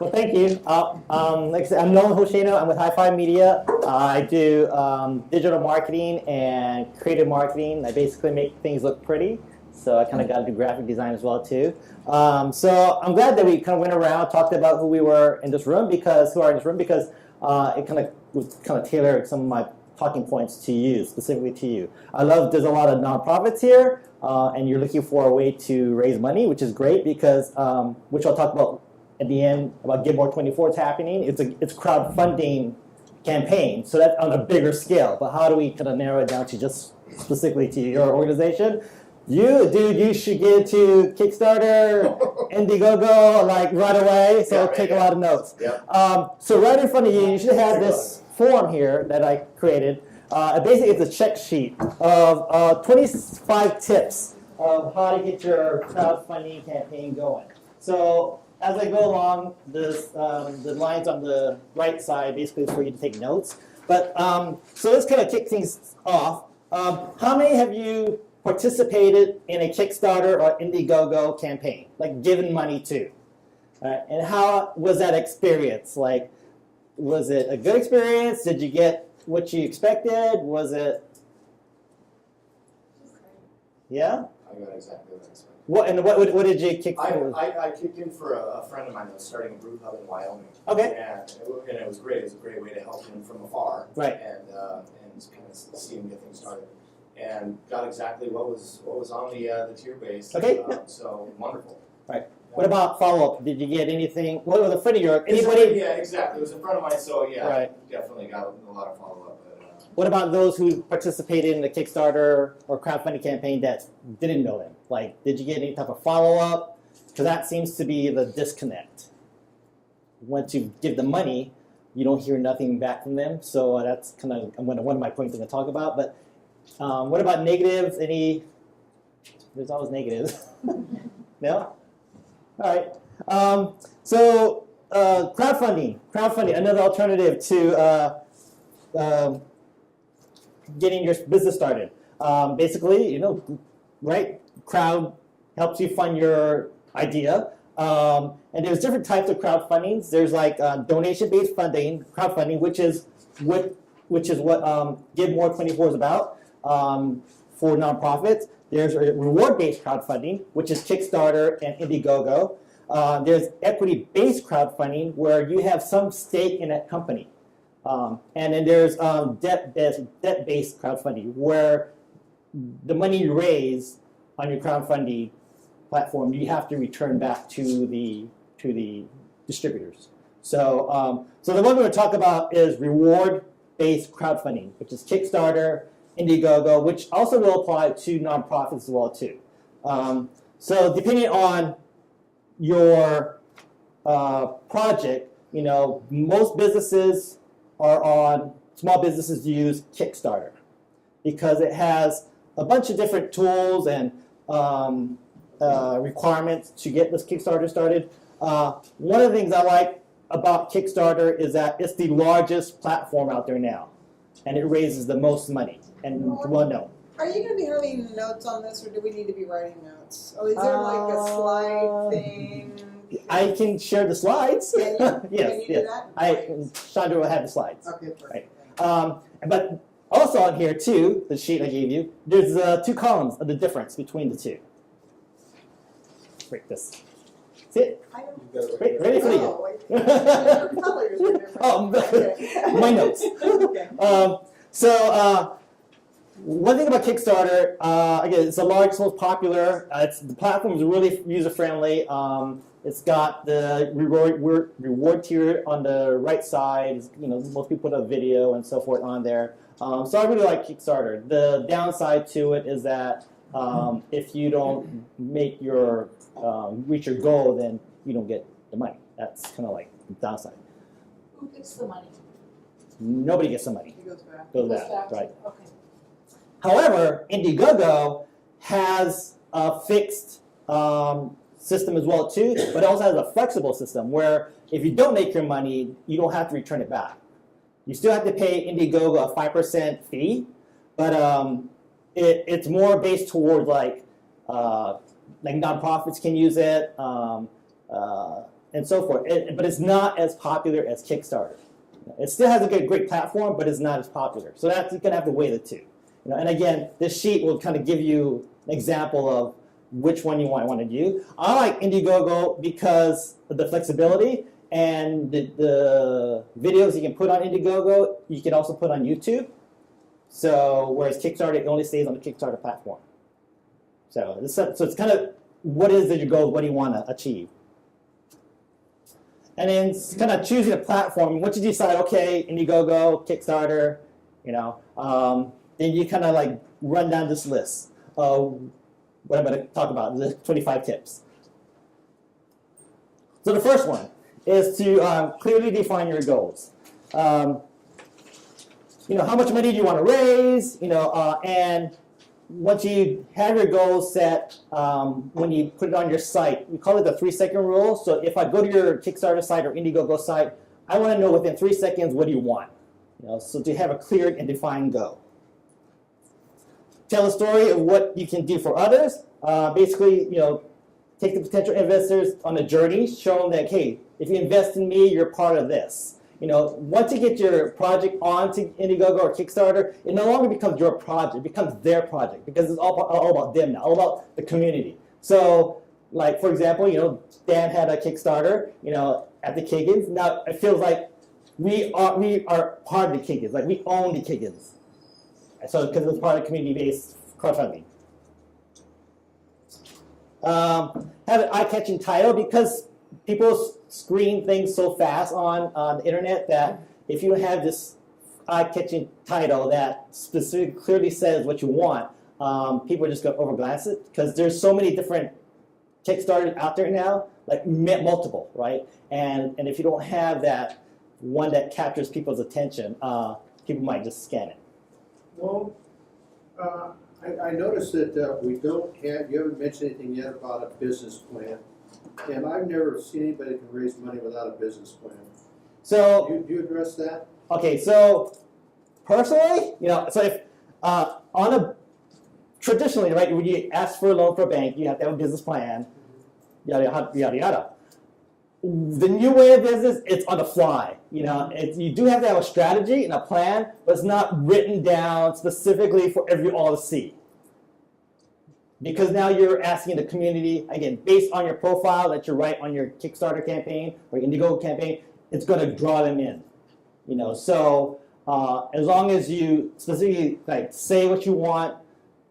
Well, thank you. Like I said, I'm Nolan Hoshino. I'm with High Five Media. I do digital marketing and creative marketing. I basically make things look pretty. So I kind of got to do graphic design as well too. So I'm glad that we kind of went around, talked about who we were in this room because it kind of was kind of tailored some of my talking points to you, specifically to you. I love there's a lot of nonprofits here, and you're looking for a way to raise money, which is great because which I'll talk about at the end about Give More 24 is happening. It's crowdfunding campaign, so that's on a bigger scale. But how do we kind of narrow it down to just specifically to your organization? You should get to Kickstarter, Indiegogo, like right away. So take a lot of notes. So right in front of you, you should have this form here that I created. Basically, it's a check sheet of 25 tips of how to get your crowdfunding campaign going. So as I go along, the lines on the right side basically is for you to take notes. But so let's kind of kick things off. How many have you participated in a Kickstarter or Indiegogo campaign, like given money to? And how was that experience? Like, was it a good experience? Did you get what you expected? Was it? Yeah? I got exactly what I expected. What did you kick for? I kicked in for a friend of mine that was starting a brew pub in Wyoming. Okay. And it was great. It was a great way to help him from afar. Right. And kind of see him get things started. And got exactly what was on the tier base. Okay. So wonderful. Right. What about follow-up? Did you get anything? What was a friend of yours? Anybody? Yeah, exactly. It was a friend of mine, so yeah, right. Definitely got a lot of follow-up. What about those who participated in the Kickstarter or crowdfunding campaign that didn't know them? Like, did you get any type of follow-up? Because that seems to be the disconnect. Once you give them money, you don't hear nothing back from them. So that's kind of one of my points I'm going to talk about. But what about negatives? There's always negatives. No? All right. So crowdfunding, another alternative to getting your business started. Basically, right? Crowd helps you fund your idea. And there's different types of crowdfundings. There's like donation-based crowdfunding, which is what Give More 24 is about for nonprofits. There's reward-based crowdfunding, which is Kickstarter and Indiegogo. There's equity-based crowdfunding, where you have some stake in that company. And then there's debt-based crowdfunding, where the money you raise on your crowdfunding platform, you have to return back to the distributors. So, so the one we're going to talk about is reward-based crowdfunding, which is Kickstarter, Indiegogo, which also will apply to nonprofits as well too. So depending on your project, most businesses small businesses use Kickstarter because it has a bunch of different tools and requirements to get this Kickstarter started. One of the things I like about Kickstarter is that it's the largest platform out there now, and it raises the most money and well known. Are you going to be having notes on this, or do we need to be writing notes? Oh, is there like a slide thing? I can share the slides. Can you? Yes, Can you yes. do that? Chandra will have the slides. Okay, perfect. Right. But also on here too, the sheet I gave you, there's 2 columns of the difference between the two. Break this. See it? I don't. Ready for you? Oh, your colors are different. Oh, my notes. Okay. So one thing about Kickstarter, again, it's the largest, most popular. The platform is really user-friendly. It's got the reward tier on the right side. Most people put a video and so forth on there. So I really like Kickstarter. The downside to it is that if you don't make reach your goal, then you don't get the money. That's kind of like the downside. Who gets the money? Nobody gets the money. It goes back. Goes Goes back, back to- right. Okay. However, Indiegogo has a fixed system as well too, but it also has a flexible system where if you don't make your money, you don't have to return it back. You still have to pay Indiegogo a 5% fee, but it's more based toward like nonprofits can use it, and so forth. But it's not as popular as Kickstarter. It still has a great platform, but it's not as popular. So that's, you're gonna have to weigh the two. And again, this sheet will kind of give you an example of which one you want to do. I like Indiegogo because of the flexibility and the videos you can put on Indiegogo, you can also put on YouTube. So whereas Kickstarter, it only stays on the Kickstarter platform. So it's kind of, what is your goal? What do you want to achieve? And then it's kind of choosing a platform. Once you decide, okay, Indiegogo, Kickstarter, then you kind of like run down this list of what I'm going to talk about, the 25 tips. So the first one is to clearly define your goals. How much money do you want to raise? And once you have your goals set, when you put it on your site, we call it the 3-second rule. So if I go to your Kickstarter site or Indiegogo site, I want to know within 3 seconds, what do you want? So to have a clear and defined goal. Tell a story of what you can do for others. Basically, take the potential investors on a journey, show them that, hey, if you invest in me, you're part of this. Once you get your project onto Indiegogo or Kickstarter, it no longer becomes your project, it becomes their project because it's all about them now, all about the community. So, like, for example, Dan had a Kickstarter, at the Kiggins. Now, it feels like we are part of the Kiggins, like we own the Kiggins. So, because it's part of community-based crowdfunding. Have an eye-catching title because people screen things so fast on the internet that if you have this eye-catching title that specifically clearly says what you want, people are just going to overglance it because there's so many different Kickstarters out there now, like multiple, right? And if you don't have that one that captures people's attention, people might just scan it. Well, I noticed that you haven't mentioned anything yet about a business plan. And I've never seen anybody can raise money without a business plan. So, Do you address that? okay, so personally, so if traditionally, right, when you ask for a loan for a bank, you have to have a business plan, yada, yada, yada, yada. The new way of business, it's on the fly. You do have to have a strategy and a plan, but it's not written down specifically for all to see. Because now you're asking the community, again, based on your profile that you write on your Kickstarter campaign or Indiegogo campaign, it's going to draw them in. So as long as you specifically say what you want,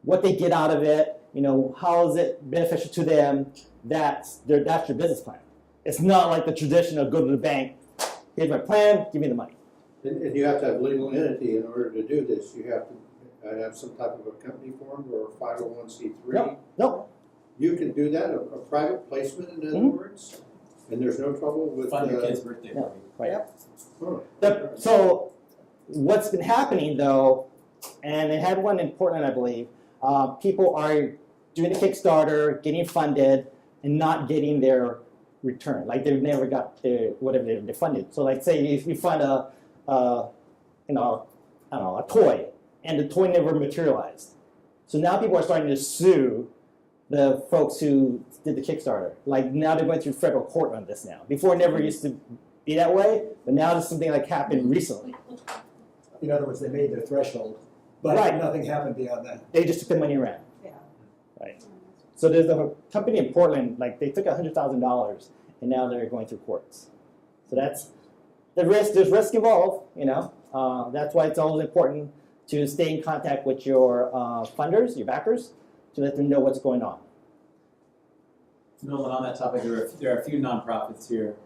what they get out of it, how is it beneficial to them, that's your business plan. It's not like the tradition of go to the bank, here's my plan, give me the money. And you have to have legal entity in order to do this. You have to have some type of a company formed or a 501c3. No. You can do that, a private placement, in other words, and there's no trouble with Fund your kid's birthday No, party. right. Huh. So what's been happening though, and it had one in Portland, I believe, people are doing a Kickstarter, getting funded, and not getting their return. Like they've never got their whatever they funded. So like say if you fund a toy, and the toy never materialized. So now people are starting to sue the folks who did the Kickstarter. Like now they're going through federal court on this now. Before it never used to be that way, but now there's something like happened recently. In other words, they made their threshold, but Right. nothing happened beyond that. They just took the money around. Yeah. Right. So there's a company in Portland, like they took $100,000 and now they're going through courts. So that's the risk. There's risk involved, that's why it's always important to stay in contact with your funders, your backers, to let them know what's going on. Nolan, on that topic, there are a few nonprofits here.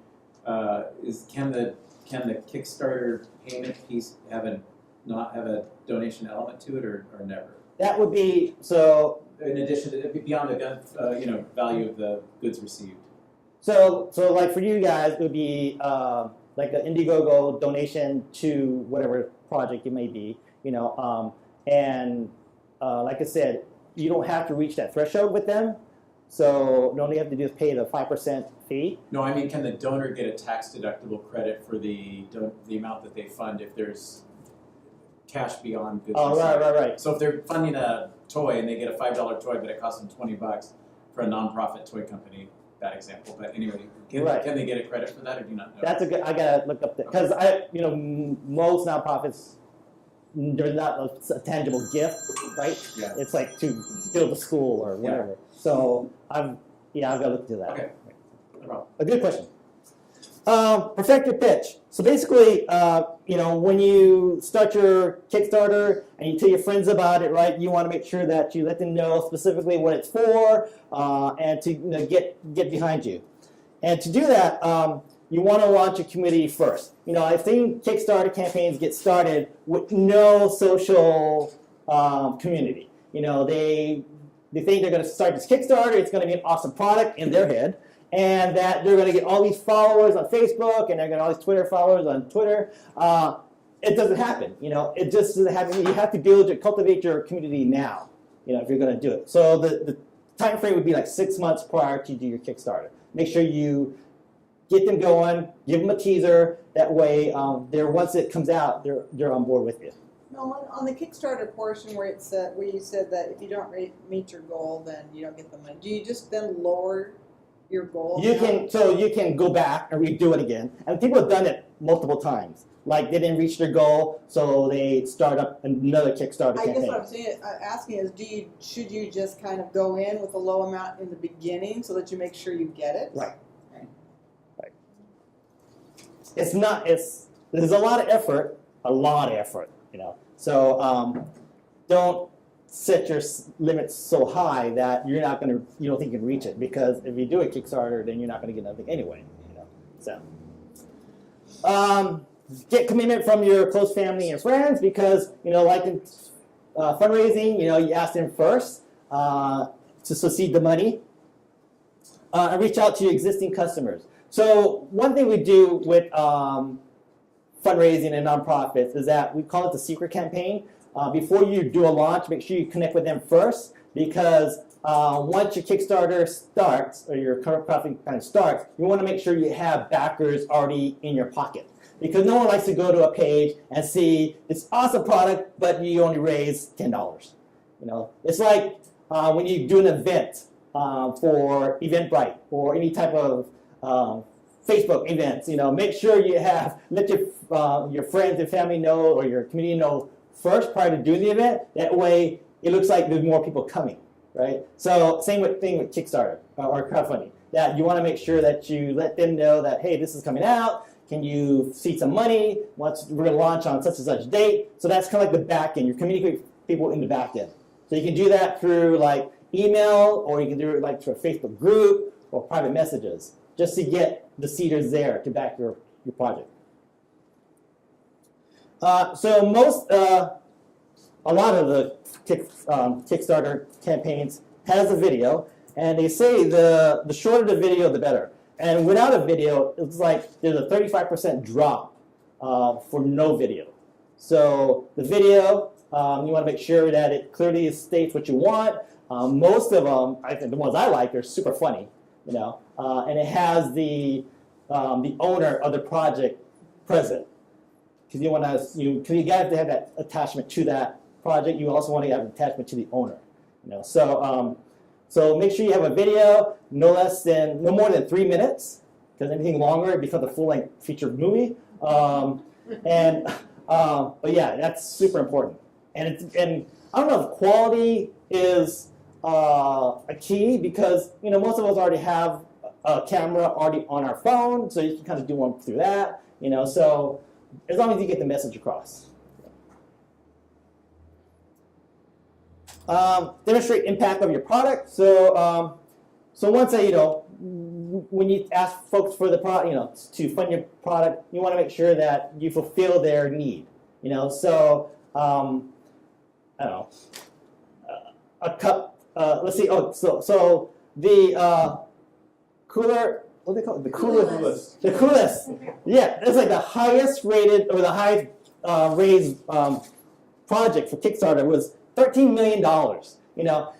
Can the Kickstarter payment piece not have a donation element to it, or never? That would be so. In addition to beyond the value of the goods received. So like for you guys, it would be like an Indiegogo donation to whatever project it may be, and like I said, you don't have to reach that threshold with them. So all you have to do is pay the 5% fee. No, I mean, can the donor get a tax-deductible credit for the amount that they fund if there's cash beyond goods Oh, received? right. So if they're funding a toy and they get a $5 toy, but it costs them $20 for a nonprofit toy company, bad example, but anyway, Right. can they get a credit for that, or do you not know? That's a good. I gotta look up that because most nonprofits, there's not a tangible gift, right? Yeah. It's like to build a school or whatever. So I've got to look into that. Okay. No problem. A good question. Perfect your pitch. So basically, when you start your Kickstarter and you tell your friends about it, right? You want to make sure that you let them know specifically what it's for, and to get behind you. And to do that, you want to launch a community first. I've seen Kickstarter campaigns get started with no social community. They think they're going to start this Kickstarter. It's going to be an awesome product in their head. And that they're going to get all these followers on Facebook, and they're going to get all these Twitter followers on Twitter. It doesn't happen. It just doesn't happen. You have to cultivate your community now. If you're going to do it. So the time frame would be like 6 months prior to do your Kickstarter. Make sure you get them going, give them a teaser. That way, once it comes out, they're on board with you. No, on the Kickstarter portion where you said that if you don't meet your goal, then you don't get the money. Do you just then lower your goal? You can go back and redo it again. And people have done it multiple times. Like they didn't reach their goal, so they start up another Kickstarter I campaign. guess what I'm asking is, should you just kind of go in with a low amount in the beginning so that you make sure you get it? Right. There's a lot of effort, So don't set your limits so high that you don't think you can reach it, because if you do a Kickstarter, then you're not going to get nothing anyway. So get commitment from your close family and friends, because like in fundraising, you ask them first to seed the money, and reach out to your existing customers. So one thing we do with fundraising and nonprofits is that we call it the secret campaign. Before you do a launch, make sure you connect with them first, because once your Kickstarter starts, or your crowdfunding kind of starts, you want to make sure you have backers already in your pocket. Because no one likes to go to a page and see this awesome product, but you only raise $10. It's like when you do an event for Eventbrite or any type of Facebook events. Make sure you let your friends and family know, or your community know first prior to doing the event. That way, it looks like there's more people coming, right? So same thing with Kickstarter or crowdfunding. That you want to make sure that you let them know that, hey, this is coming out. Can you seed some money? We're going to launch on such and such date. So that's kind of like the back end. You're communicating with people in the back end. So you can do that through like email, or you can do it like through a Facebook group or private messages, just to get the seeders there to back your project. So a lot of the Kickstarter campaigns has a video, and they say the shorter the video, the better. And without a video, it's like there's a 35% drop for no video. So the video, you want to make sure that it clearly states what you want. Most of them, I think the ones I like, they're super funny, and it has the owner of the project present. Because you want to, you got to have that attachment to that project. You also want to have an attachment to the owner. So make sure you have a video, no more than 3 minutes, because anything longer it becomes a full-length feature movie. But yeah, that's super important. And I don't know if quality is a key, because most of us already have a camera already on our phone, so you can kind of do one through that. So as long as you get the message across. Demonstrate impact of your product. So once when you ask folks for the product, to fund your product, you want to make sure that you fulfill their need. So I don't know, a cup. Let's see. So the cooler. What do they call it? The coolest. The coolest. Yeah, it's like the highest rated, or the highest raised project for Kickstarter was $13 million.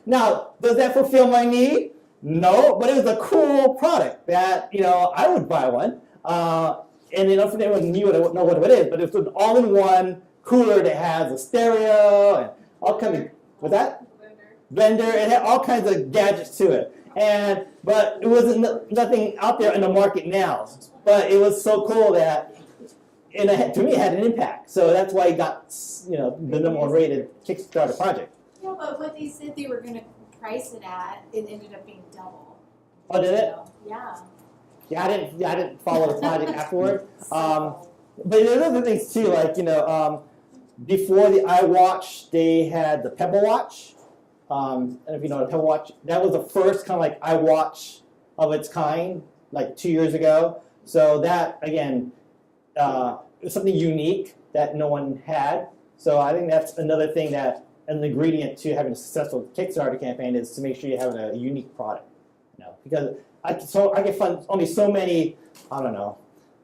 Now, does that fulfill my need? No, but it was a cool product that I would buy one. And if anyone knew it, I wouldn't know what it is, but it's an all-in-one cooler that has a stereo and all kinds of blender. It had all kinds of gadgets to it. But it wasn't nothing out there in the market now. But it was so cool that, and to me, it had an impact. So that's why it got, the number one rated Kickstarter project. Yeah, but what they said they were gonna price it at, it ended up being double. Oh, did it? Yeah. Yeah, I didn't follow the project afterward. So, But there's other things too, like before the iWatch, they had the Pebble Watch. I don't know if you know the Pebble Watch. That was the first kind of like iWatch of its kind, like 2 years ago. So that again, is something unique that no one had. So I think that's another thing that an ingredient to having a successful Kickstarter campaign is to make sure you have a unique product. Because I can fund only so many, I don't know,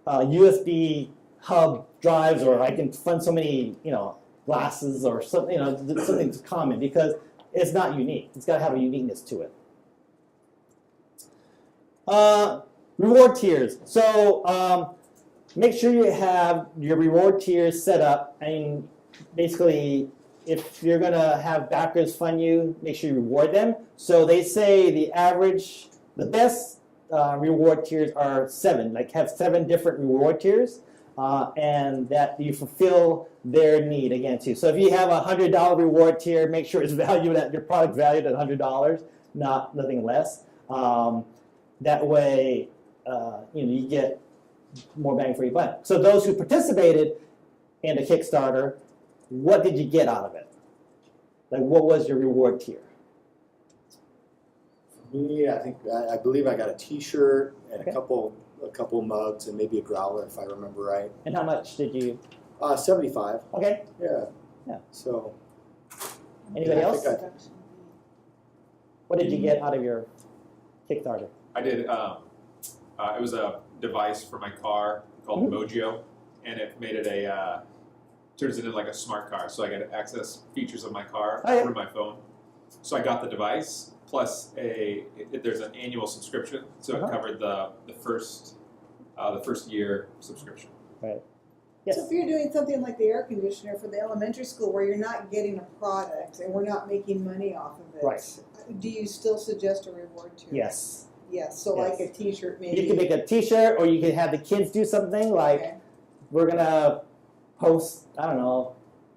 USB hub drives, or I can fund so many, glasses or something, something that's common, because it's not unique. It's got to have a uniqueness to it. Reward tiers. So make sure you have your reward tiers set up. And basically, if you're going to have backers fund you, make sure you reward them. So they say the best reward tiers are 7, like have 7 different reward tiers, and that you fulfill their need again too. So if you have a $100 reward tier, make sure it's valued at your product valued at $100, nothing less. That way, you get more bang for your buck. So those who participated in the Kickstarter, what did you get out of it? Like, what was your reward tier? Me, I believe I got a T-shirt and Okay. a couple mugs and maybe a growler if I remember right. And how much did you? 75. Okay. Yeah. Yeah. So. Anybody I else? think What did you get out of your Kickstarter? I did. It was a device for my car called Mojo, and it made it turns it into like a smart car. So I get access features of my car Oh, yeah. through my phone. So I got the device plus there's an annual subscription, so it covered the first year subscription. Right. Yes. So if you're doing something like the air conditioner for the elementary school where you're not getting a product and we're not making money off of it, Right. do you still suggest a reward tier? Yes. Yes, so Yes. like a T-shirt maybe. You can make a T-shirt, or you can have the kids do something like, Okay. we're gonna post, I don't know,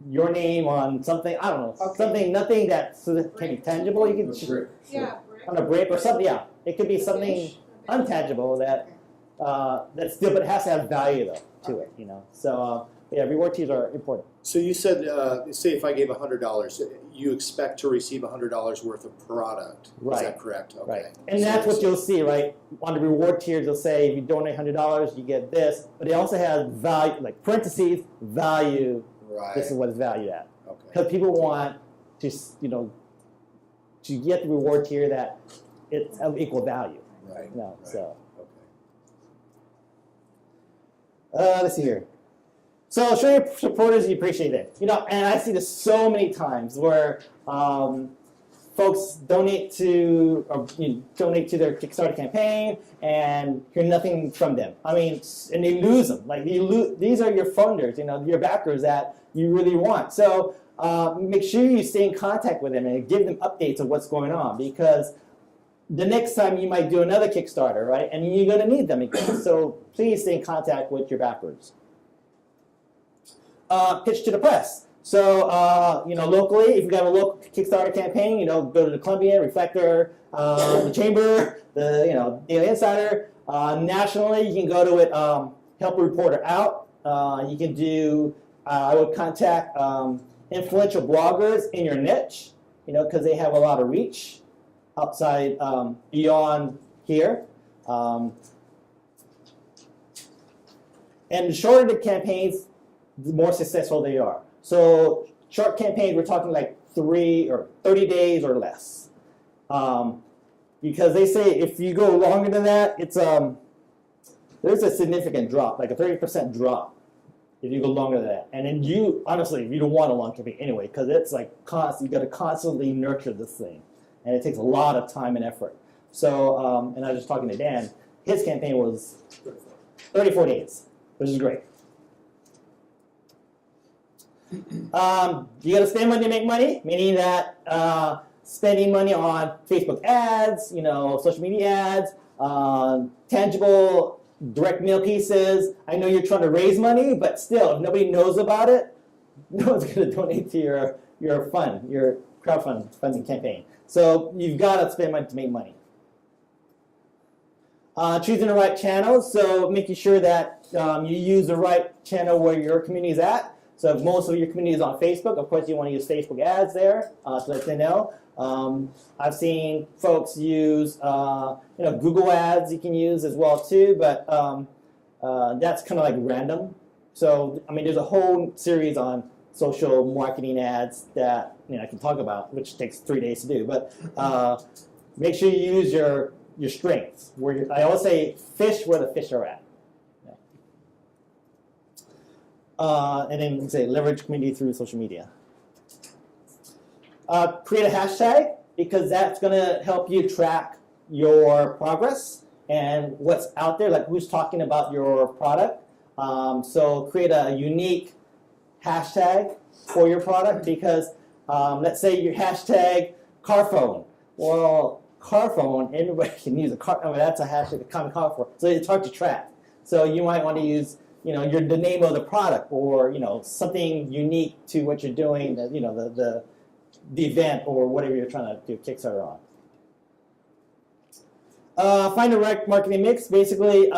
your name on something, I don't know, Okay. nothing that so that can be tangible. You can yeah. on a brick or something. Yeah, it could be something untangible that that's still, but it has to have value though to it. So yeah, reward tiers are important. So you said, say if I gave $100, you expect to receive $100 worth of product. Right. Is that correct? Okay. Right, and So that's what you'll see, right? On the reward tiers, they'll say if you donate $100, you get this, but they also have value, like parentheses, value. Right. This is what it's valued at, Okay. because people want to, to get the reward tier that it's of equal value. Right. No, Right. so Okay. let's see here. So show your supporters you appreciate it. And I see this so many times where folks donate to their Kickstarter campaign and hear nothing from them. I mean, and they lose them. Like these are your funders, your backers that you really want. So make sure you stay in contact with them and give them updates of what's going on, because the next time you might do another Kickstarter, right? And you're going to need them again. So please stay in contact with your backers. Pitch to the press. So, locally, if you have a local Kickstarter campaign, go to the Columbian, Reflector, the Chamber, the Daily Insider. Nationally, you can go to it, help a reporter out. You can do, I would contact influential bloggers in your niche, because they have a lot of reach outside, beyond here. And the shorter the campaigns, the more successful they are. So short campaigns, we're talking like 3 or 30 days or less. Because they say if you go longer than that, it's there's a significant drop, like a 30% drop if you go longer than that. And then honestly, you don't want a long campaign anyway, because it's like you got to constantly nurture this thing. And it takes a lot of time and effort. So, and I was just talking to Dan, his campaign was 34 days, which is great. You got to spend money to make money, meaning that spending money on Facebook ads, social media ads, tangible direct mail pieces. I know you're trying to raise money, but still, if nobody knows about it, no one's going to donate to your fund, your crowdfunding campaign. So you've got to spend money to make money. Choosing the right channels, so making sure that you use the right channel where your community is at. So if most of your community is on Facebook, of course you want to use Facebook ads there to let them know. I've seen folks use Google ads you can use as well too, but that's kind of like random. So I mean, there's a whole series on social marketing ads that I can talk about, which takes 3 days to do. But make sure you use your strengths. I always say fish where the fish are at. And then say leverage community through social media. Create a hashtag, because that's going to help you track your progress and what's out there, like who's talking about your product. So create a unique hashtag for your product, because let's say your hashtag car phone. Well, car phone, everybody can use a car. I mean, that's a hashtag, a common car phone. So it's hard to track. So you might want to use the name of the product, or something unique to what you're doing. The event or whatever you're trying to do Kickstarter on. Find the right marketing mix. Basically,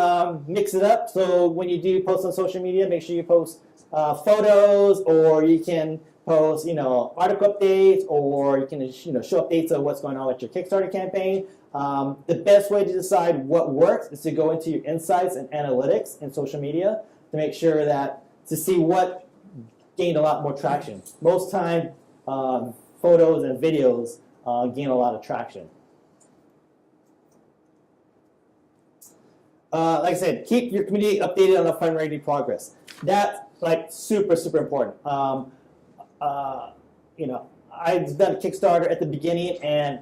mix it up. So when you do post on social media, make sure you post photos, or you can post, article updates, or you can, show updates of what's going on with your Kickstarter campaign. The best way to decide what works is to go into your insights and analytics in social media to make sure to see what gained a lot more traction. Most time, photos and videos gain a lot of traction. Like I said, keep your community updated on the fundraising progress. That's super, super important. I've done a Kickstarter at the beginning, and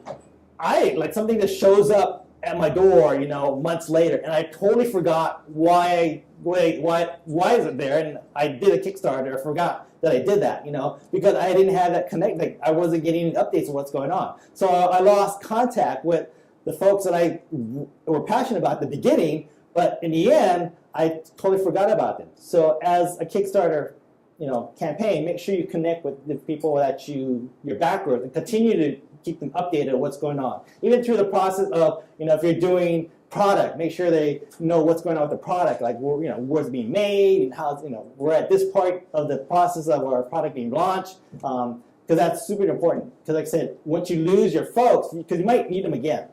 something that shows up at my door, months later, and I totally forgot why is it there? And I did a Kickstarter, I forgot that I did that, because I didn't have that connect. I wasn't getting updates of what's going on. So I lost contact with the folks that I were passionate about at the beginning, but in the end, I totally forgot about them. So as a Kickstarter, campaign, make sure you connect with the people that you're back with, and continue to keep them updated on what's going on. Even through the process of, if you're doing product, make sure they know what's going on with the product, like where's it being made, and how's we're at this part of the process of our product being launched, because that's super important. Because like I said, once you lose your folks, because you might need them again,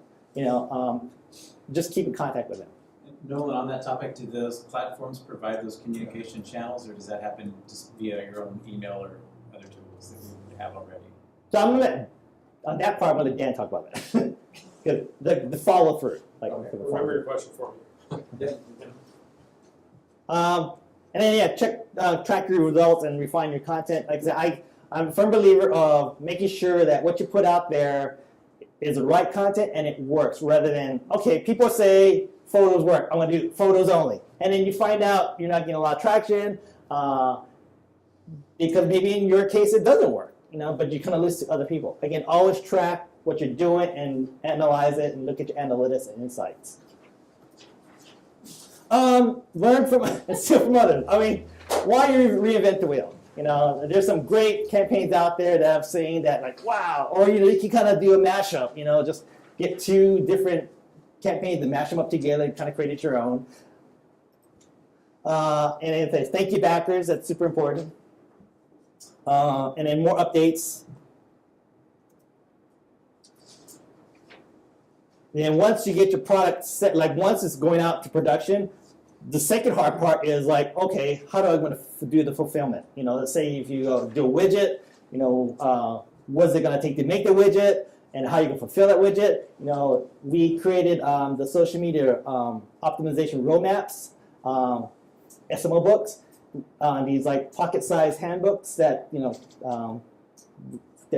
just keep in contact with them. Nolan, on that topic, do those platforms provide those communication channels, or does that happen just via your own email or other tools that we have already? So I'm gonna let, on that part, I'm gonna let Dan talk about it. the follow through. Remember your question for me. And then track your results and refine your content. Like I said, I'm a firm believer of making sure that what you put out there is the right content and it works, rather than, okay, people say photos work, I'm gonna do photos only. And then you find out you're not getting a lot of traction because maybe in your case it doesn't work, but you kind of listen to other people. Again, always track what you're doing and analyze it and look at your analytics and insights. Learn from and steal from others. I mean, why you reinvent the wheel? There's some great campaigns out there that I've seen that wow, or you can kind of do a mashup, just get two different campaigns and mash them up together and kind of create it your own. And then it says, thank you backers, that's super important. And then more updates. And once you get your product set, once it's going out to production, the second hard part is okay, how do I want to do the fulfillment? Let's say if you do a widget, what's it going to take to make the widget, and how you can fulfill that widget. We created the social media optimization roadmaps, SMO books, these pocket-sized handbooks that that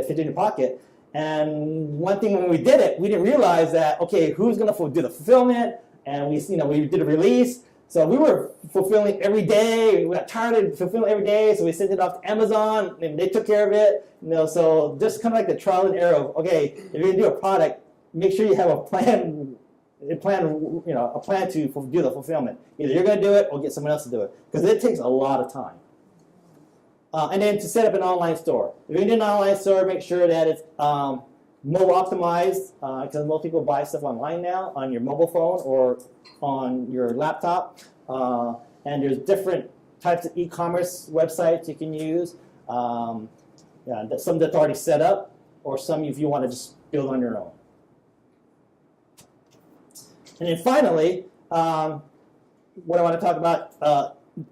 fit in your pocket. And one thing when we did it, we didn't realize that, okay, who's going to do the fulfillment? And we did a release. So we were fulfilling every day. We got tired of fulfilling every day, so we sent it off to Amazon, and they took care of it. So just kind of like the trial and error of, okay, if you're gonna do a product, make sure you have a plan to do the fulfillment. Either you're gonna do it or get someone else to do it, because it takes a lot of time. And then to set up an online store. If you're gonna do an online store, make sure that it's mobile optimized, because most people buy stuff online now on your mobile phone or on your laptop. And there's different types of e-commerce websites you can use. Some that's already set up, or some if you want to just build on your own. And then finally, what I want to talk about,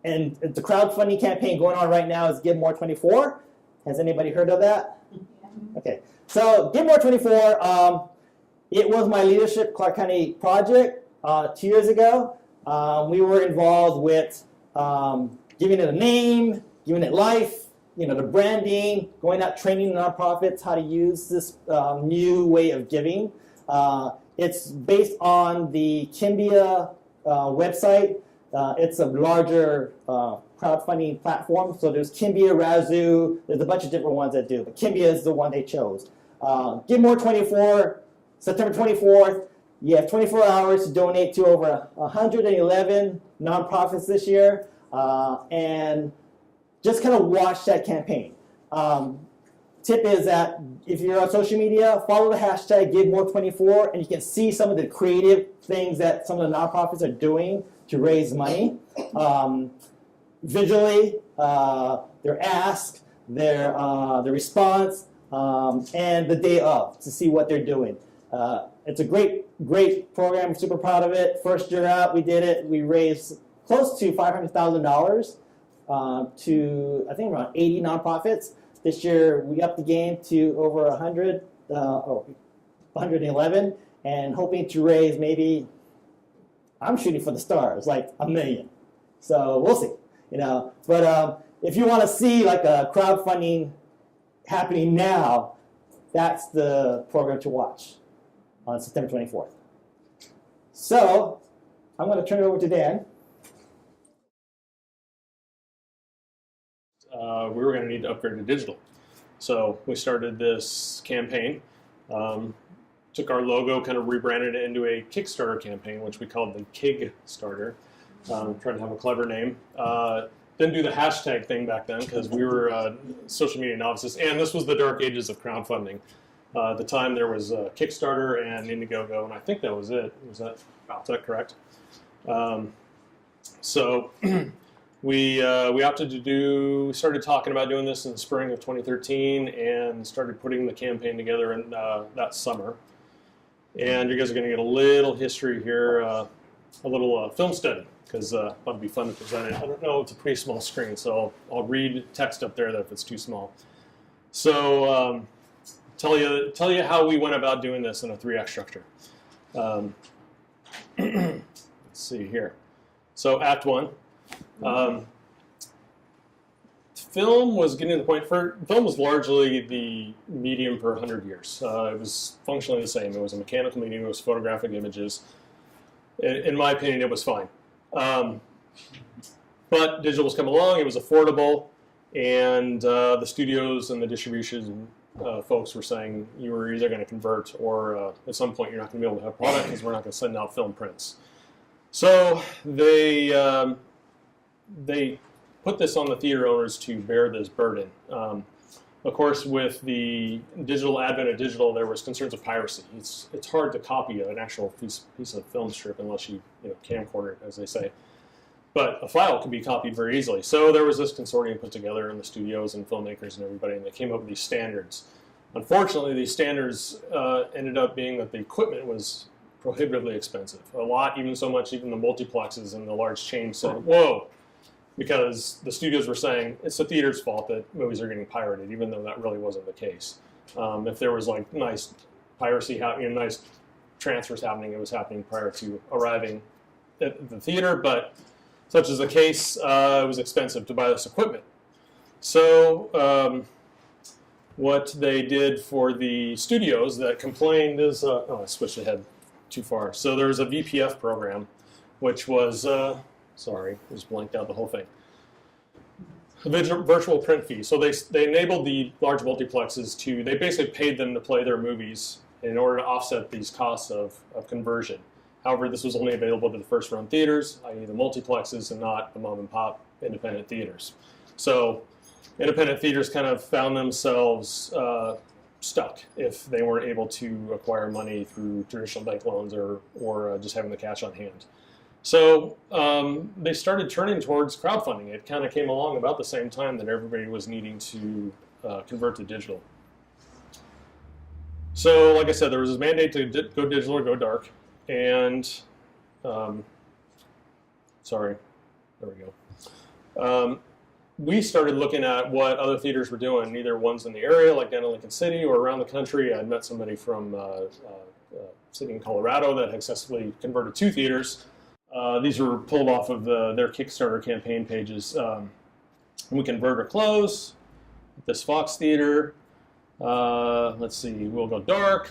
and the crowdfunding campaign going on right now is Give More 24. Has anybody heard of that? Okay. So Give More 24, it was my leadership Clark County project 2 years ago. We were involved with giving it a name, giving it life, the branding, going out training nonprofits how to use this new way of giving. It's based on the Kimbia website. It's a larger crowdfunding platform. So there's Kimbia, Razoo, there's a bunch of different ones that do, but Kimbia is the one they chose. Give More 24, September 24th. You have 24 hours to donate to over 111 nonprofits this year, and just kind of watch that campaign. Tip is that if you're on social media, follow the hashtag GiveMore24, and you can see some of the creative things that some of the nonprofits are doing to raise money. Visually, their ask, their response, and the day of to see what they're doing. It's a great program. I'm super proud of it. First year out, we did it. We raised close to $500,000 to, I think, around 80 nonprofits. This year, we upped the game to over 111, and hoping to raise maybe, I'm shooting for the stars, like $1 million. So we'll see, But if you want to see like a crowdfunding happening now, that's the program to watch on September 24th. So I'm going to turn it over to Dan. We were going to need to upgrade to digital. So we started this campaign, took our logo, kind of rebranded it into a Kickstarter campaign, which we called the KIG Starter. Tried to have a clever name. Didn't do the hashtag thing back then because we were social media novices, and this was the dark ages of crowdfunding. At the time, there was Kickstarter and Indiegogo, and I think that was it. Is that correct? So we opted to started talking about doing this in the spring of 2013 and started putting the campaign together in that summer. And you guys are going to get a little history here, a little film study, because that'll be fun to present it. I don't know, it's a pretty small screen, so I'll read text up there that if it's too small. So tell you how we went about doing this in a 3-act structure. Let's see here. So Act 1. Film was getting to the point, film was largely the medium for 100 years. It was functionally the same. It was a mechanical medium, it was photographic images. In my opinion, it was fine. But digital was coming along, it was affordable, and the studios and the distribution folks were saying you were either going to convert or at some point you're not going to be able to have product because we're not going to send out film prints. So they put this on the theater owners to bear this burden. Of course, with the advent of digital, there was concerns of piracy. It's hard to copy an actual piece of film strip unless you camcorder it, as they say. But a file can be copied very easily. So there was this consortium put together in the studios and filmmakers and everybody, and they came up with these standards. Unfortunately, these standards ended up being that the equipment was prohibitively expensive. Even so much, even the multiplexes and the large chains said, whoa, because the studios were saying it's the theater's fault that movies are getting pirated, even though that really wasn't the case. If there was like nice piracy happening, nice transfers happening, it was happening prior to arriving at the theater, but such is the case, it was expensive to buy this equipment. So what they did for the studios that complained is, I switched ahead too far. So there was a VPF program, which was Sorry, I just blanked out the whole thing. Virtual print fee. So they enabled the large multiplexes to, they basically paid them to play their movies in order to offset these costs of conversion. However, this was only available to the first run theaters, i.e. the multiplexes, and not the mom and pop independent theaters. So independent theaters kind of found themselves stuck if they weren't able to acquire money through traditional bank loans or just having the cash on hand. So they started turning towards crowdfunding. It kind of came along about the same time that everybody was needing to convert to digital. So like I said, there was this mandate to go digital or go dark. And, sorry, there we go. We started looking at what other theaters were doing, either ones in the area, like down in Lincoln City, or around the country. I'd met somebody from a city in Colorado that had successfully converted 2 theaters. These were pulled off of their Kickstarter campaign pages. We convert or close. This Fox Theater. Let's see, we'll go dark.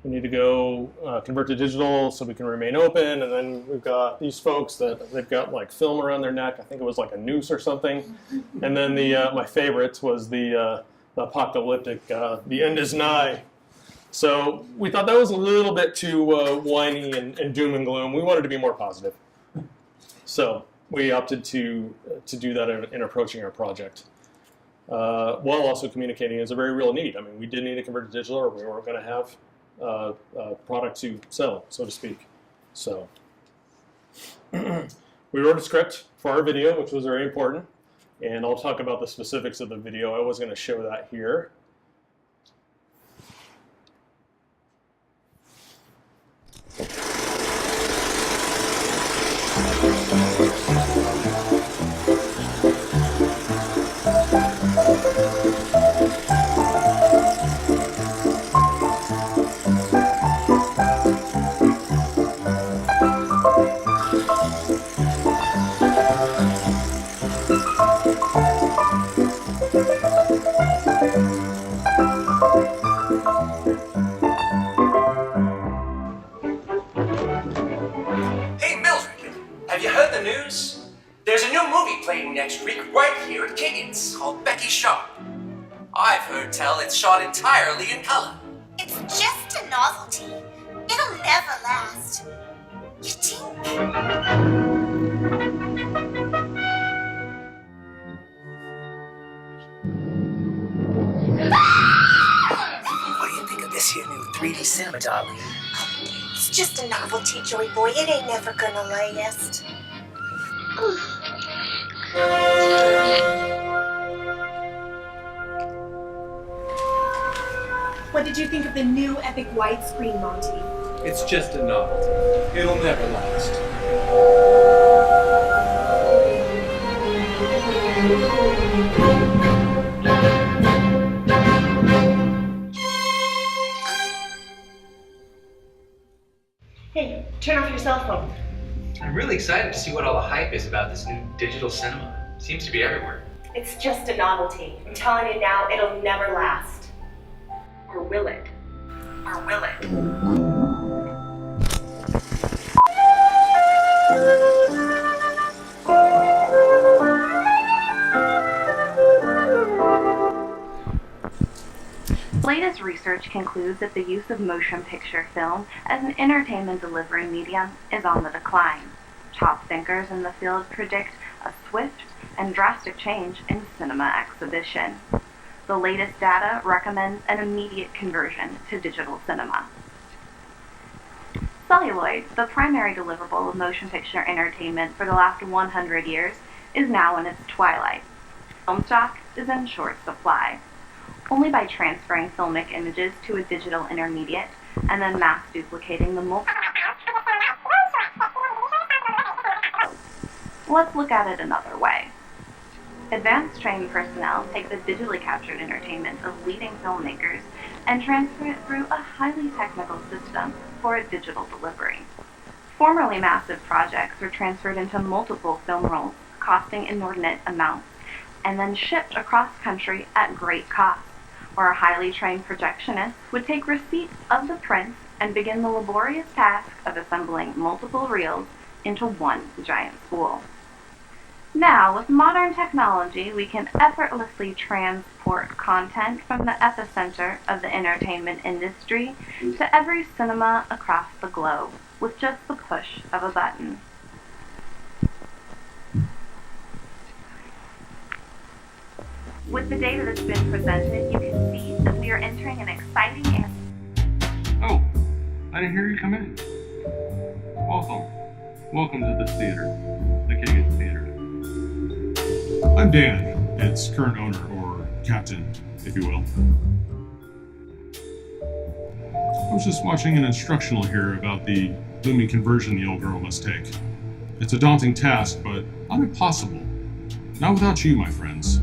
We need to go convert to digital so we can remain open. And then we've got these folks that they've got like film around their neck. I think it was like a noose or something. And then my favorite was the apocalyptic, the end is nigh. So we thought that was a little bit too whiny and doom and gloom. We wanted to be more positive. So we opted to do that in approaching our project. While also communicating as a very real need. I mean, we did need to convert to digital or we weren't going to have a product to sell, so to speak. So we wrote a script for our video, which was very important. And I'll talk about the specifics of the video. I was going to show that here. Hey Mildred, have you heard the news? There's a new movie playing next week right here at Kiggins called Becky Sharp. I've heard tell it's shot entirely in color. It's just a novelty. It'll never last. You think? What do you think of this here new 3D cinema, darling? It's just a novelty, Joy Boy. It ain't never gonna last. What did you think of the new epic widescreen, Monty? It's just a novelty. It'll never last. Hey, turn off your cell phone. I'm really excited to see what all the hype is about this new digital cinema. Seems to be everywhere. It's just a novelty. I'm telling you now, it'll never last. Or will it? Or will it? Latest research concludes that the use of motion picture film as an entertainment delivery medium is on the decline. Top thinkers in the field predict a swift and drastic change in cinema exhibition. The latest data recommends an immediate conversion to digital cinema. Celluloid, the primary deliverable of motion picture entertainment for the last 100 years, is now in its twilight. Film stock is in short supply. Only by transferring filmic images to a digital intermediate and then mass duplicating the Let's look at it another way. Advanced trained personnel take the digitally captured entertainment of leading filmmakers and transfer it through a highly technical system for a digital delivery. Formerly massive projects were transferred into multiple film rolls, costing inordinate amounts, and then shipped across country at great cost, where a highly trained projectionist would take receipts of the prints and begin the laborious task of assembling multiple reels into one giant spool. Now, with modern technology, we can effortlessly transport content from the epicenter of the entertainment industry to every cinema across the globe with just the push of a button. With the data that's been presented, you can see that we are entering an exciting era. Oh, I didn't hear you come in. Welcome. Welcome to this theater, the Kiggins Theater. I'm Dan, its current owner, or captain, if you will. I was just watching an instructional here about the looming conversion the old girl must take. It's a daunting task, but not impossible. Not without you, my friends.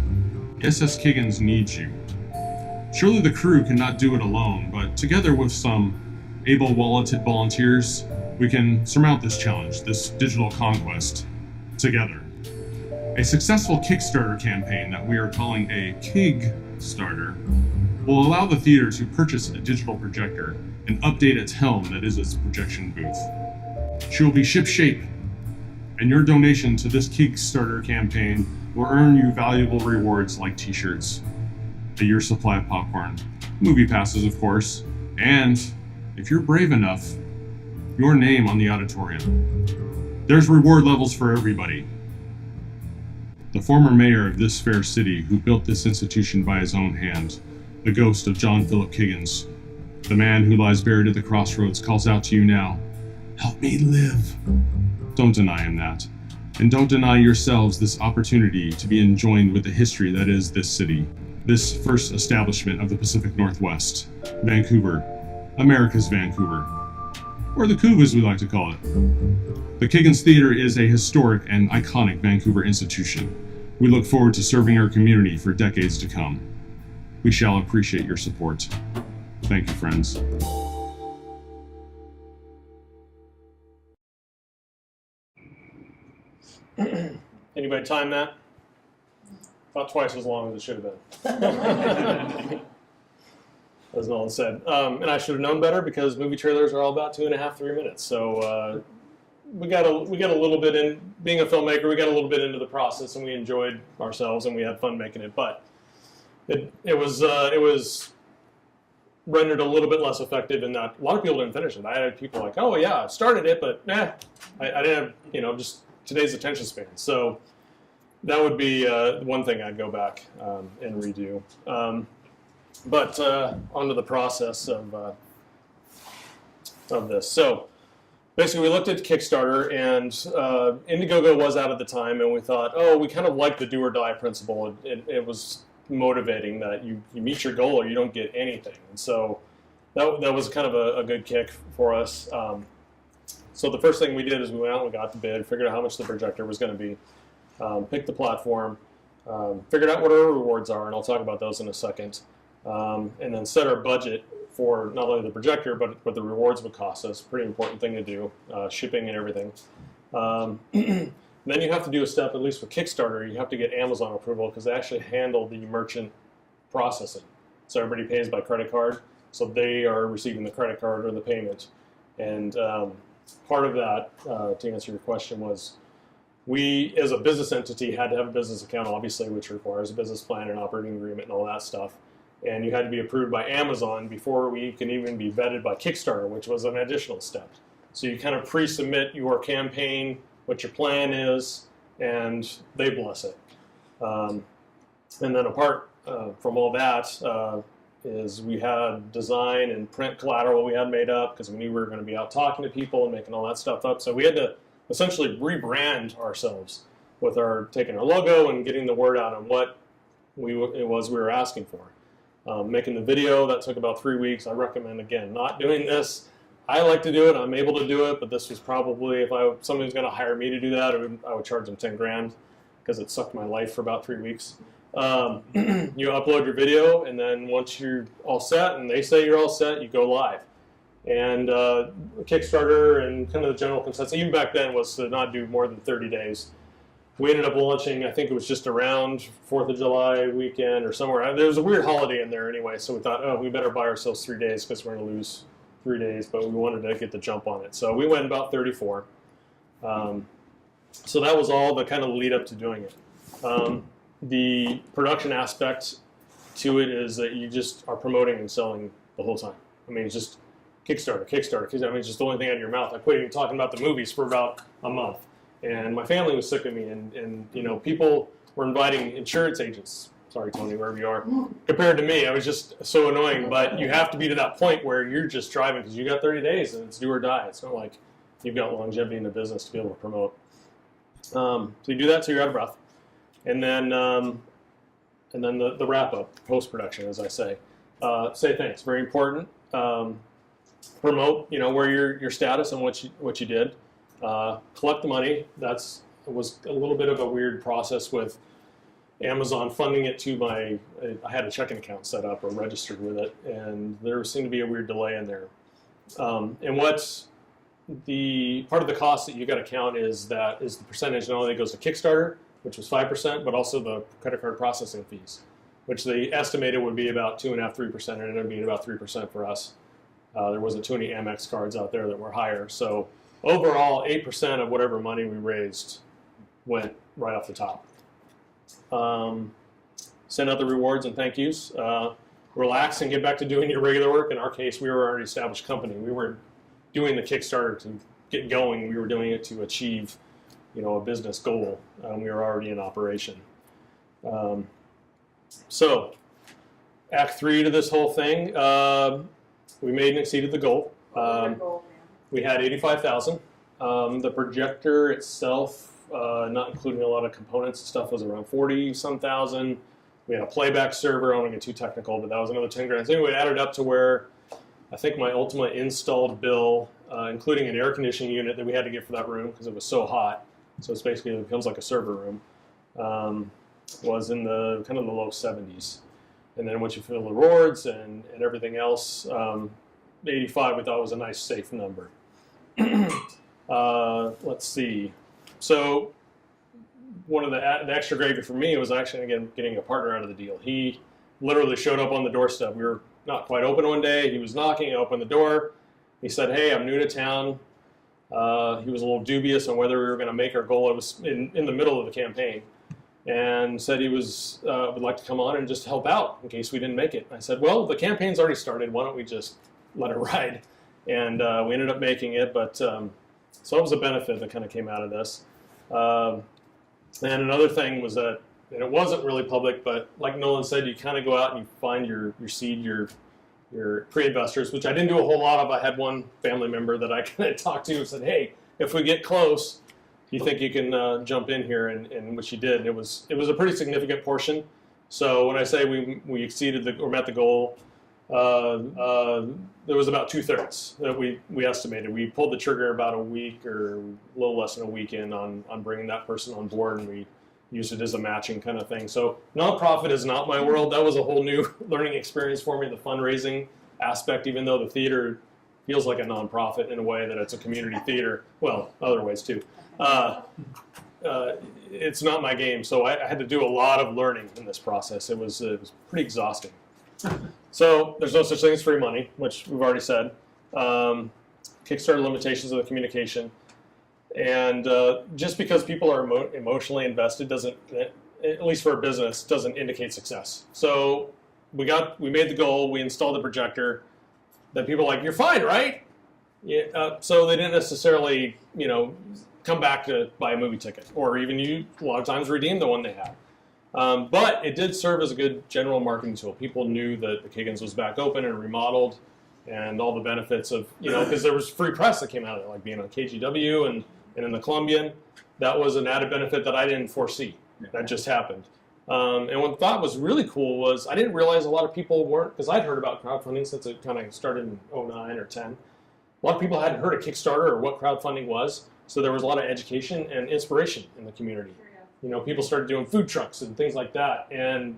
SS Kiggins needs you. Surely the crew cannot do it alone, but together with some able-walleted volunteers, we can surmount this challenge, this digital conquest, together. A successful Kickstarter campaign that we are calling a Kigstarter will allow the theater to purchase a digital projector and update its helm that is its projection booth. She will be shipshape, and your donation to this Kickstarter campaign will earn you valuable rewards like t-shirts, a year's supply of popcorn, movie passes of course, and, if you're brave enough, your name on the auditorium. There's reward levels for everybody. The former mayor of this fair city who built this institution by his own hand, the ghost of John Philip Kiggins, the man who lies buried at the crossroads, calls out to you now, "Help me live." Don't deny him that. And don't deny yourselves this opportunity to be enjoined with the history that is this city, this first establishment of the Pacific Northwest, Vancouver, America's Vancouver, or the Couve as we like to call it. The Kiggins Theater is a historic and iconic Vancouver institution. We look forward to serving our community for decades to come. We shall appreciate your support. Thank you, friends. Anybody time that? About twice as long as it should have been. As Nolan said. And I should have known better because movie trailers are all about 2.5, 3 minutes. So we got a little bit in, being a filmmaker, we got a little bit into the process and we enjoyed ourselves and we had fun making it. But it was rendered a little bit less effective in that a lot of people didn't finish it. I had people like, oh yeah, I started it, but I didn't have, just today's attention span. So that would be one thing I'd go back and redo. But onto the process of this. So basically, we looked at Kickstarter, and Indiegogo was out at the time, and we thought, oh, we kind of like the do or die principle. It was motivating that you meet your goal or you don't get anything, and so that was kind of a good kick for us. So the first thing we did is we went out and we got the bid, figured out how much the projector was going to be, picked the platform, figured out what our rewards are, and I'll talk about those in a second, and then set our budget for not only the projector, but what the rewards would cost us. Pretty important thing to do, shipping and everything. Then you have to do a step, at least with Kickstarter, you have to get Amazon approval because they actually handle the merchant processing. So everybody pays by credit card, so they are receiving the credit card or the payment. And part of that, to answer your question, was we, as a business entity, had to have a business account, obviously, which requires a business plan and operating agreement and all that stuff. And you had to be approved by Amazon before we can even be vetted by Kickstarter, which was an additional step. So you kind of pre-submit your campaign, what your plan is, and they bless it. And then apart from all that is we had design and print collateral we had made up because we knew we were going to be out talking to people and making all that stuff up. So we had to essentially rebrand ourselves with taking our logo and getting the word out on what it was we were asking for. Making the video, that took about 3 weeks. I recommend, again, not doing this. I like to do it. I'm able to do it, but this was probably, if somebody was going to hire me to do that, I would charge them 10 grand because it sucked my life for about 3 weeks. You upload your video, and then once you're all set, and they say you're all set, you go live. And Kickstarter and kind of the general consensus, even back then, was to not do more than 30 days. We ended up launching, I think it was just around 4th of July weekend or somewhere. There was a weird holiday in there anyway, so we thought, oh, we better buy ourselves 3 days because we're going to lose 3 days, but we wanted to get the jump on it. So we went about 34. So that was all the kind of lead up to doing it. The production aspect to it is that you just are promoting and selling the whole time. I mean, it's just Kickstarter. I mean, it's just the only thing out of your mouth. I quit even talking about the movies for about a month. And my family was sick of me, and you know, people were inviting insurance agents. Sorry, Tony, wherever you are. Compared to me, I was just so annoying. But you have to be to that point where you're just driving because you got 30 days and it's do or die. It's not like you've got longevity in the business to be able to promote. So you do that till you're out of breath, and then the wrap up, post production, as I say. Say thanks, very important. Promote, you know, where your status and what you did. Collect the money. Was a little bit of a weird process with Amazon funding it to I had a checking account set up or registered with it, and there seemed to be a weird delay in there. And what's the part of the cost that you got to count is the percentage not only goes to Kickstarter, which was 5%, but also the credit card processing fees, which they estimated would be about 2.5–3%, and it ended up being about 3% for us. There wasn't too many Amex cards out there that were higher, so overall 8% of whatever money we raised went right off the top. Send out the rewards and thank yous. Relax and get back to doing your regular work. In our case, we were already an established company. We weren't doing the Kickstarter to get going. We were doing it to achieve, you know, a business goal. We were already in operation. So, Act 3 to this whole thing, we made and exceeded the goal. We had 85,000. The projector itself, not including a lot of components and stuff, was around 40-some thousand. We had a playback server. I don't want to get too technical, but that was another 10 grand. So anyway, it added up to where I think my ultimate installed bill, including an air conditioning unit that we had to get for that room because it was so hot, so it's basically, it becomes like a server room, was in the kind of the low 70s. And then once you fill the rewards and everything else, 85 we thought was a nice safe number. Let's see. So one of the extra gravy for me was actually, again, getting a partner out of the deal. He literally showed up on the doorstep. We were not quite open one day. He was knocking. I opened the door. He said, "Hey, I'm new to town." He was a little dubious on whether we were going to make our goal. It was in the middle of the campaign, and said he would like to come on and just help out in case we didn't make it. I said, "Well, the campaign's already started. Why don't we just let it ride?" And we ended up making it. But so it was a benefit that kind of came out of this. And another thing was that, and it wasn't really public, but like Nolan said, you kind of go out and you find your seed, your pre-investors, which I didn't do a whole lot of. I had one family member that I kind of talked to and said, "Hey, if we get close, you think you can jump in here?" And which he did. It was a pretty significant portion. So when I say we exceeded or met the goal, there was about 2/3 that we estimated. We pulled the trigger about a week or a little less than a week in on bringing that person on board, and we used it as a matching kind of thing. So nonprofit is not my world. That was a whole new learning experience for me, the fundraising aspect, even though the theater feels like a nonprofit in a way that it's a community theater. Well, other ways too. It's not my game, so I had to do a lot of learning in this process. It was pretty exhausting. So there's no such thing as free money, which we've already said. Kickstarter limitations of the communication. And just because people are emotionally invested doesn't, at least for a business, doesn't indicate success. So we made the goal, we installed the projector, then people are like, "You're fine, right?" Yeah, so they didn't necessarily, come back to buy a movie ticket, or even a lot of times redeem the one they had. But it did serve as a good general marketing tool. People knew that the Kiggins was back open and remodeled, and all the benefits of, because there was free press that came out of it, like being on KGW and in the Columbian. That was an added benefit that I didn't foresee. That just happened. And what I thought was really cool was I didn't realize a lot of people weren't, because I'd heard about crowdfunding since it kind of started in 2009 or 10. A lot of people hadn't heard of Kickstarter or what crowdfunding was, so there was a lot of education and inspiration in the community. People started doing food trucks and things like that. And,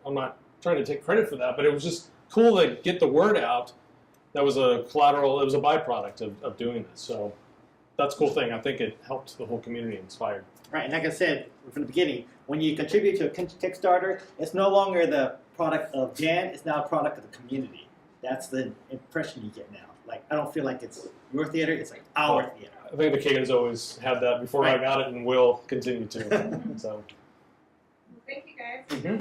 I'm not trying to take credit for that, but it was just cool to get the word out. That was a collateral, it was a byproduct of doing this. So that's a cool thing. I think it helped the whole community inspired. Right, and like I said from the beginning, when you contribute to a Kickstarter, it's no longer the product of Jan, it's now a product of the community. That's the impression you get now. Like, I don't feel like it's your theater, it's like our theater. I think the Kagans always had that before I Right. got it and will continue to. So. Thank you guys. Mhm.